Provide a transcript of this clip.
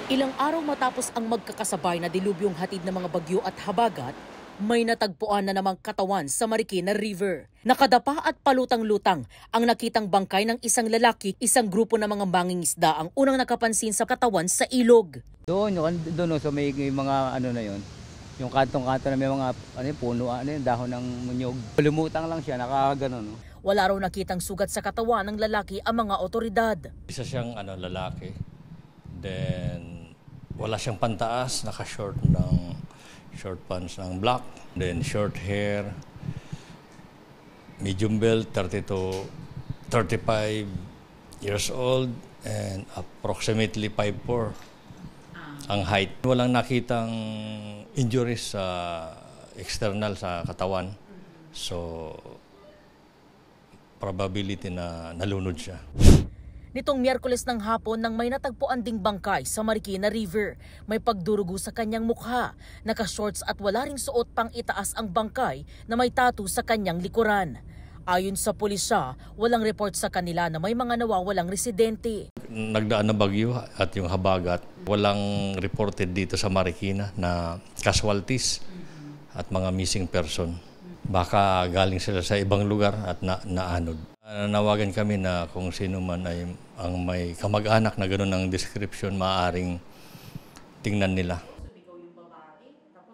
Ilang araw matapos ang magkakasabay na dilubyong hatid ng mga bagyo at habagat, may natagpuan na namang katawan sa Marikina River. Nakadapa at palutang-lutang ang nakitang bangkay ng isang lalaki, isang grupo ng mga mangingisda ang unang nakapansin sa katawan sa ilog. Doon so may mga ano na yon. Yung kantong-kanto na may mga puno, dahon ng munyog. Lumutang lang siya, nakakaganon. Wala raw nakitang sugat sa katawan ng lalaki ang mga otoridad. Isa siyang lalaki. Then wala siyang pantaas, naka-short pants ng black, then short hair, medium build, 30 to 35 years old, and approximately 5'4" ang height. Walang nakitang injuries sa external sa katawan, so probability na nalunod siya. Nitong Miyerkules ng hapon nang may natagpuan ding bangkay sa Marikina River. May pagdurugo sa kanyang mukha, naka-shorts at wala ring suot pang itaas ang bangkay na may tattoo sa kanyang likuran. Ayon sa pulisya, walang report sa kanila na may mga nawawalang residente. Nagdaan na bagyo at yung habagat, walang reported dito sa Marikina na casualties at mga missing person. Baka galing sila sa ibang lugar at naanod. Nawagan kami na kung sino man ay ang may kamag-anak na gano'n ang description, maaaring tingnan nila.